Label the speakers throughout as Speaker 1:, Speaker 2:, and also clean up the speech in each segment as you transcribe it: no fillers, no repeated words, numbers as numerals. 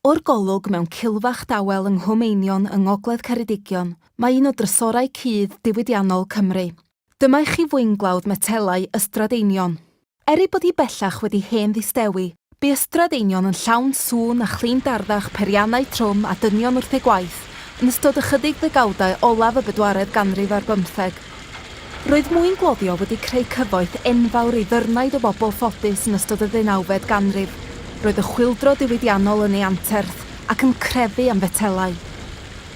Speaker 1: O'r golwg mewn cilfach dawel yng Nghlwm Einion yng Ngogledd Ceredigion, mae un o drysorau cudd diwydiannol Cymru. Dyma i chi Mwynglawdd metelau Ystrad Einion. Eri bod hi bellach wedi hen ddistewi, bu Ystrad Einion yn llawn sŵn a chlin darddach periannau trwm a dynion wrth ei gwaith, yn ystod ychydig ddegawdau olaf y bedwaredd ganrif ar bymtheg. Roedd Mwynglawdd wedi creu cyfoeth enfawr i ddyrnaid o bobl ffodus yn ystod y 19fed ganrif. Roedd y chwyldro diwydiannol yn ei anterth ac yn crefu am fetelau.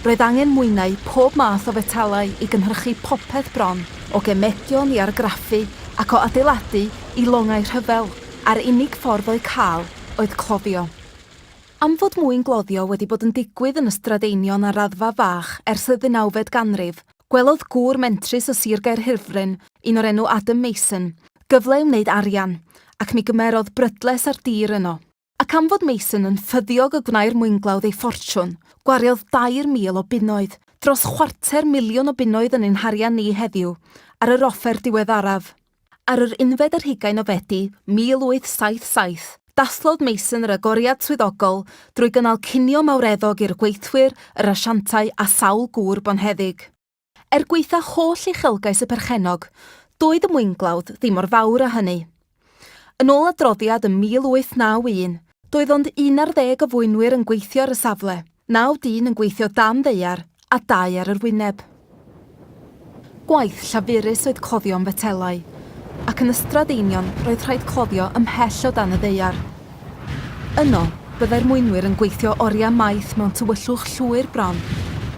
Speaker 1: Roedd angen mwynau pob math o fetelau i gynhyrchu popeth bron, o gemegion i argraffu ac o adeiladu i longau rhyfel, a'r unig ffordd o'i cael oedd cloddio. Am fod Mwynglawdd wedi bod yn digwydd yn Ystrad Einion ar raddfa fach ers y 19fed ganrif, gwelodd gŵr mentrus o Sir Gaernarfon, un o'r enw Adam Mason, gyfle i wneud arian, ac mi gymerodd brydles ar dir yno. Ac am fod Mason yn ffyddiog y gwnair Mwynglawdd ei ffortiwn, gwariodd 2,000 o bunnoedd, dros 250,000 o bunnoedd yn ein harian ni heddiw, ar yr offer diweddaraf. Ar yr 11 o Fedi, 1877, daslodd Mason yr agoriad swyddogol drwy gynnal cinio mawreddog i'r gweithwyr, yr asiantau a sawl gŵr bonheddig. Gweitha holl uchelgais y perchenog, doedd y Mwynglawdd ddim o'r fawr a hynny. Yn ôl adroddiad ym 1891, doedd ond 11 o fwynwyr yn gweithio ar y safle, 9 dyn yn gweithio dan ddeiar a 2 ar yr wyneb. Gwaith llafurus oedd cloddio'n fetelau, ac yn Ystrad Einion roedd rhaid cloddio ymhell o dan y ddeiar. Yno, byddai'r mwynwyr yn gweithio oriau maith mewn tywyllwch llwyr bron,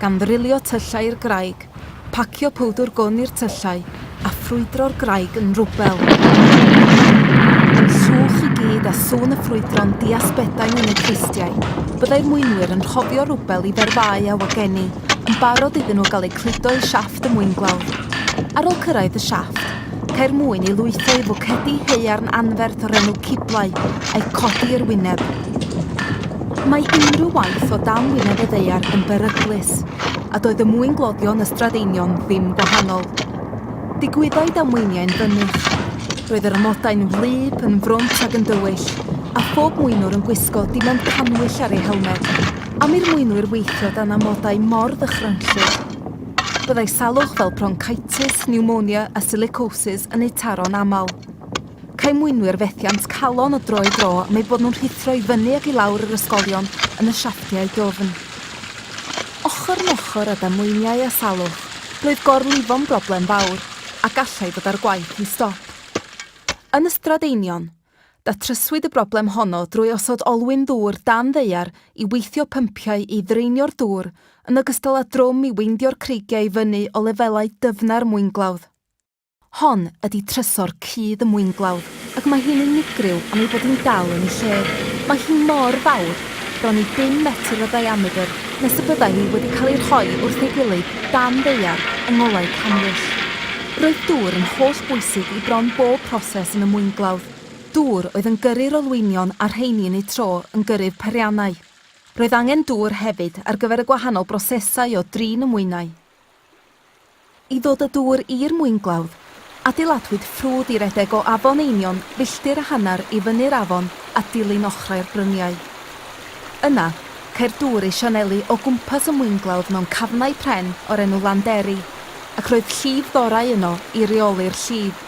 Speaker 1: gan ddrilio tyllau i'r graig, pacio powdwr gwn i'r tyllau a ffrwydro'r graig yn rwbel. Llwch i gyd a sŵn y ffrwydron diasbedain yn y clustiau, byddai'r mwynwyr yn rhofio rwbel i ferfau a wageni, yn barod iddyn nhw gael eu cludo i siafft y Mwynglawdd. Ar ôl cyrraedd y siafft, cael mwyn i lwytho i fwcedu haearn anferth o'r enw ciblau a'i codi i'r wyneb. Mae unrhyw waith o dan wyneb y ddeiar yn beryglus, a doedd y Mwynglawddion Ystrad Einion ddim gwahanol. Digwyddau damweiniau'n fynych. Roedd yr amodau'n wlyb, yn frwnt ac yn dywyll, a phob mwynwr yn gwisgo dim ond canwyll ar ei helmed. Am i'r mwynwyr weithio dan amodau mor ddychrynllyd. Byddai salwch fel bronchitis, pneumonia a silicosis yn eu taro'n aml. Cai mwynwyr fethiant calon o dro i dro am ei bod nhw'n rhithro i fyny ac i lawr yr ysgolion yn y siafftiau dofn. Ochr yn ochr a damweiniau a salwch, roedd gorlifon broblem fawr, a gallai ddod ar gwaith i stop. Yn Ystrad Einion, datryswyd y broblem honno drwy osod olwyn dŵr dan ddeiar i weithio pympiau i ddreinio'r dŵr yn ogystal â drwm i weindio'r creigiau fyny o lefelau dyfna'r Mwynglawdd. Hon ydy trysor cudd y Mwynglawdd, ac mae hi'n unigryw am ei bod hi'n dal yn ei lle. Mae hi'n mor fawr, bron i 5 metr o ddiamedr, nes y byddai hi wedi cael ei rhoi wrth ei gilydd dan ddeiar yng ngolau canwyll. Roedd dŵr yn holl bwysig i bron bob proses yn y Mwynglawdd. Dŵr oedd yn gyrru'r olwynion a'r rheini yn ei tro yn gyrru'r periannau. Roedd angen dŵr hefyd ar gyfer y gwahanol brosesau o drin y mwynau. I ddod y dŵr i'r Mwynglawdd, adeiladwyd ffrwd i redeg o afon Einion, filltir a hanner i fyny'r afon a dilyn ochrau'r bryniau. Yna, cair dŵr ei sianelu o gwmpas y Mwynglawdd mewn cafnau pren o'r enw Llanberis, ac roedd llif ddorau yno i reoli'r llif.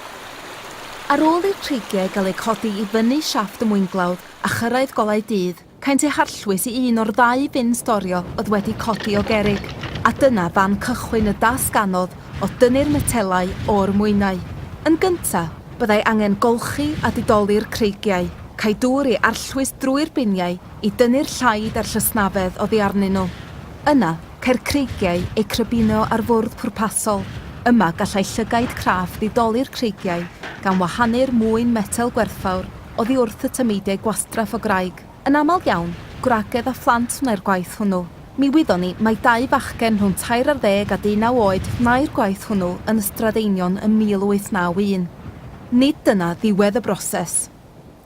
Speaker 1: Ar ôl i'r creigiau gael eu codi i fyny siafft y Mwynglawdd a chyrraedd golau dydd, caint eu harllwys i un o'r 2 fin storio oedd wedi codi o gerrig, a dyna fan cychwyn y dasganodd o dynnu'r metelau o'r mwynau. Yn gyntaf, byddai angen golchi a didoli'r creigiau, cael dŵr i arllwys drwy'r biniau i dynnu'r llaid a'r llysnafedd oddi arnyn nhw. Yna, cair creigiau eu crybino ar fwrdd pwrpasol. Yma gallai llygaid craff ddidoli'r creigiau gan wahanu'r mwyn metel gwerthfawr oddi wrth y tymeidiau gwastraff o graig. Yn aml iawn, gwragedd a phlant wna'r gwaith hwnnw. Mi wyddon ni mai 2 fachgen rhwng 13 a 19 oed wna'r gwaith hwnnw yn Ystrad Einion yn 1891. Nid dyna ddiwedd y broses.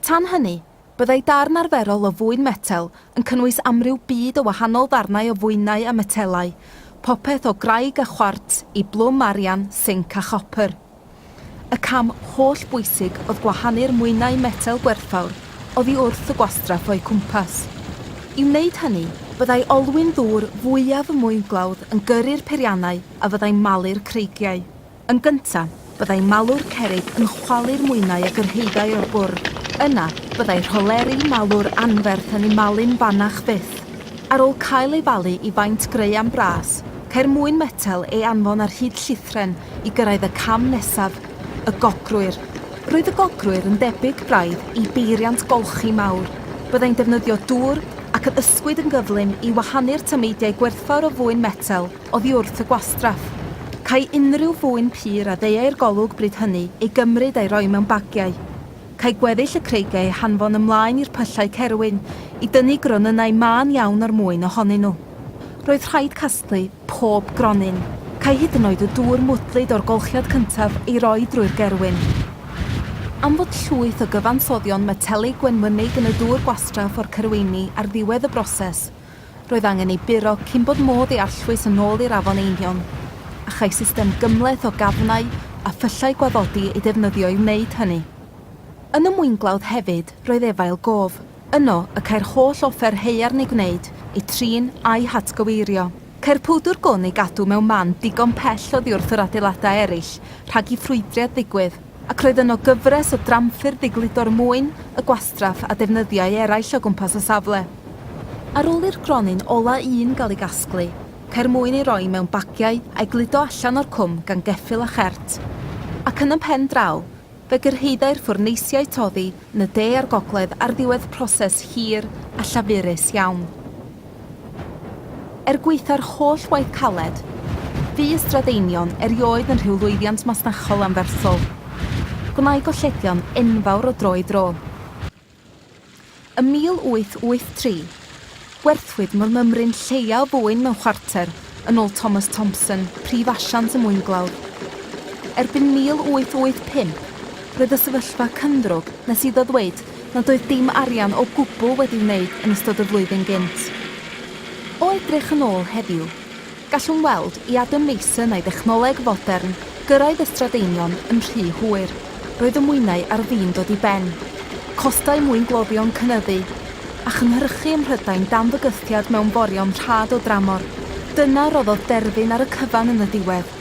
Speaker 1: Tan hynny, byddai darn arferol o fwyn metel yn cynnwys amryw byd o wahanol ddarnau o fwynau a metelau, popeth o graig a chwarts i blwm arian, sinc a chopr. Y cam holl bwysig oedd gwahanu'r mwynau metel gwerthfawr oddi wrth y gwastraff o'i cwmpas. I wneud hynny, byddai olwyn ddŵr fwyaf y Mwynglawdd yn gyrru'r peiriannau a fyddai malu'r creigiau. Yn gyntaf, byddai malw'r cerrig yn chwalu'r mwynau a gyrhaeddau o'r bwrdd. Yna, byddai rholeri malw'r anferth yn ei malu'n fanach fyth. Ar ôl cael ei falu i faint greu am bras, cael mwyn metel ei anfon ar hyd llithren i gyrraedd y cam nesaf, y gogrwyr. Roedd y gogrwyr yn debyg braidd i beiriant golchi mawr. Byddai'n defnyddio dŵr ac yn ysgwyd yn gyflym i wahanu'r tameidiau gwerthfawr o fwyn metel oddi wrth y gwastraff. Cai unrhyw fwyn pur a ddeiau'r golwg bryd hynny ei gymryd a'i roi mewn bagiau. Cai gweddill y creigiau hanfon ymlaen i'r pyllau cerwyn i dynnu gronynau mân iawn o'r mwyn ohonyn nhw. Roedd rhaid casglu pob gronyn. Cai hyd yn oed y dŵr mwdlyd o'r golchiad cyntaf ei roi drwy'r gerwyn. Am fod llwyth o gyfansoddion metelu gwenwynig yn y dŵr gwastraff o'r cerweini ar ddiwedd y broses, roedd angen ei buro cyn bod modd ei allwys yn ôl i'r afon Einion, a chai system gymleth o gafnau a phyllau gwaddodi ei defnyddio i wneud hynny. Yn y Mwynglawdd hefyd, roedd efail gof. Yno, y cair holl offer haearn ei gwneud, ei trin a'i hatgyweirio. Cair pwdwr gwn ei gadw mewn man digon pell oddi wrth yr adeiladau eraill, rhag i ffrwydriad ddigwydd, ac roedd yno gyfres o dramffur digludo'r mwyn, y gwastraff a defnyddiau eraill o gwmpas y safle. Ar ôl i'r gronyn ola un gael ei gasglu, cair mwyn ei roi mewn bagiau a'i gludo allan o'r cwm gan geffyl a chert. Ac yn y pen draw, fe gyrhaeddai'r ffwrneisiau toddi yn y de a'r gogledd ar ddiwedd proses hir a llafurus iawn. Gweitha'r holl waith caled, Plwm Ystrad Einion erioed yn rhywlwyddiant masnachol anferthol. Gwnaed golledion enfawr o dro i dro. Ym 1883, gwerthwyd mymryn lleia o fwyn mewn chwarter yn ôl Thomas Thompson, prif asiant y Mwynglawdd. Erbyn 1885, roedd y sefyllfa cyndrwg nes iddo ddweud nad oedd dim arian o gwbl wedi wneud yn ystod y flwyddyn gynt. O edrych yn ôl heddiw, gallwn weld i Adam Mason a'i ddechnoleg fodern gyrraedd Ystrad Einion yn rhy hwyr. Roedd y mwynau ar fin dod i ben, costau mwyngloddion cynyddu, a chynhyrchu ym Mhrydain dan fygythiad mewn borion rhad o dramor. Dyna roddodd derfyn ar y cyfan yn y diwedd.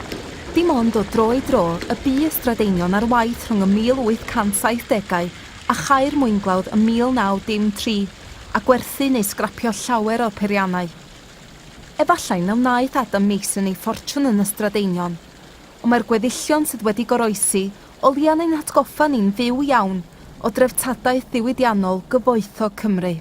Speaker 1: Dim ond o dro i dro y bu Ystrad Einion ar waith rhwng y 1870au a chau'r Mwynglawdd ym 1913 a gwerthu neu sgrapio llawer o peiriannau. Efallai na wnaeth Adam Mason ei ffortiwn yn Ystrad Einion, ond mae'r gweddillion sydd wedi goroesi o lian ein hatgoffa ni'n fyw iawn o dreftadaeth ddiwydiannol gyfoethog Cymru.